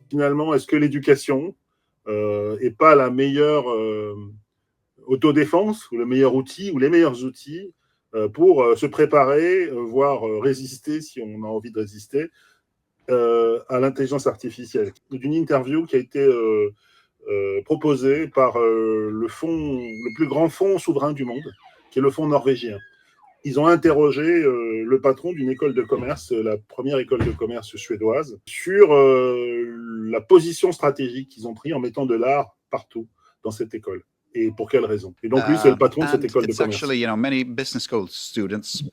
finalement, est-ce que l'éducation n'est pas la meilleure autodéfense ou le meilleur outil ou les meilleurs outils pour se préparer, voire résister, si on a envie de résister, à l'intelligence artificielle. D'une interview qui a été proposée par le plus grand fonds souverain du monde, qui est le fonds norvégien. Ils ont interrogé le patron d'une école de commerce, la première école de commerce suédoise, sur la position stratégique qu'ils ont pris en mettant de l'art partout dans cette école. Et pour quelles raisons? Et donc lui, c'est le patron de cette école de commerce. Actually, many business school students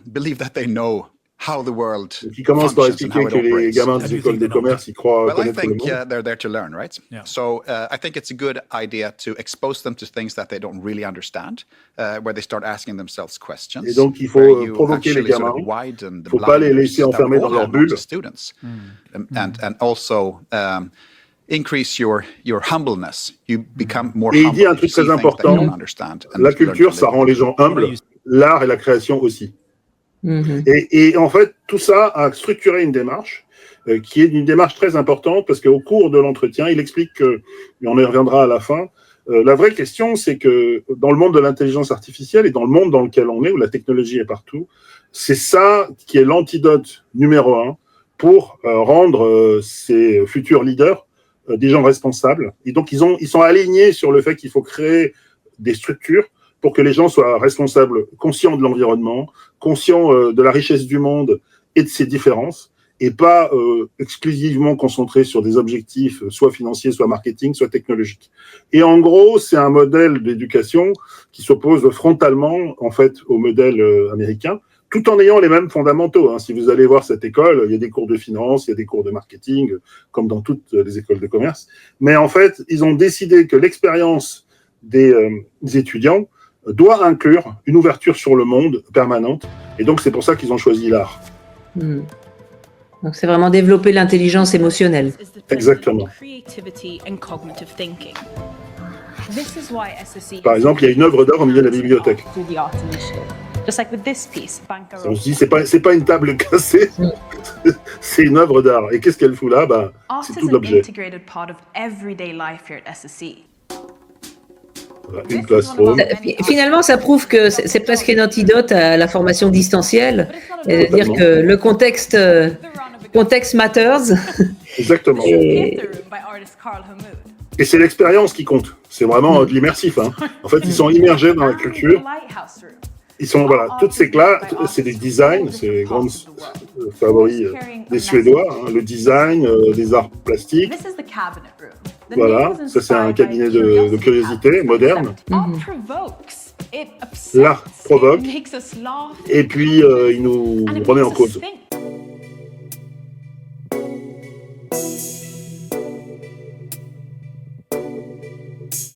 believe that they know how the world qui commence par expliquer que les gamins des écoles de commerce, ils croient connaître le monde. Well, I think they're there to learn, right? Yeah. So I think it's a good idea to expose them to things that they don't really understand, where they start asking themselves questions. Et donc, il faut provoquer les gamins. Il ne faut pas les laisser enfermer dans leur bulle. And also increase your humbleness. You become more humble. Et il dit un truc très important, la culture, ça rend les gens humbles, l'art et la création aussi. Et en fait, tout ça a structuré une démarche qui est une démarche très importante parce qu'au cours de l'entretien, il explique que, et on y reviendra à la fin, la vraie question, c'est que dans le monde de l'intelligence artificielle et dans le monde dans lequel on est, où la technologie est partout, c'est ça qui est l'antidote numéro 1 pour rendre ces futurs leaders des gens responsables. Et donc, ils sont alignés sur le fait qu'il faut créer des structures pour que les gens soient responsables, conscients de l'environnement, conscients de la richesse du monde et de ses différences, et pas exclusivement concentrés sur des objectifs soit financiers, soit marketing, soit technologiques. Et en gros, c'est un modèle d'éducation qui s'oppose frontalement, en fait, au modèle américain, tout en ayant les mêmes fondamentaux. Hein. Si vous allez voir cette école, il y a des cours de finance, il y a des cours de marketing, comme dans toutes les écoles de commerce. Mais en fait, ils ont décidé que l'expérience des étudiants doit inclure une ouverture sur le monde permanente. Et donc, c'est pour ça qu'ils ont choisi l'art. Donc, c'est vraiment développer l'intelligence émotionnelle. Exactement. Par exemple, il y a une œuvre d'art au milieu de la bibliothèque. On se dit, c'est pas une table cassée, c'est une œuvre d'art. Et qu'est-ce qu'elle fout là? C'est tout l'objet. Une classroom. Finalement, ça prouve que c'est presque un antidote à la formation distancielle, c'est-à-dire que le contexte matters. Exactement. Et c'est l'expérience qui compte. C'est vraiment de l'immersif. Hein. En fait, ils sont immergés dans la culture. Ils sont, toutes ces classes, c'est des designs, c'est les grandes favoris des Suédois, hein, le design, des arts plastiques. Voilà, ça c'est un cabinet de curiosité moderne. L'art provoque, et puis il nous remet en cause.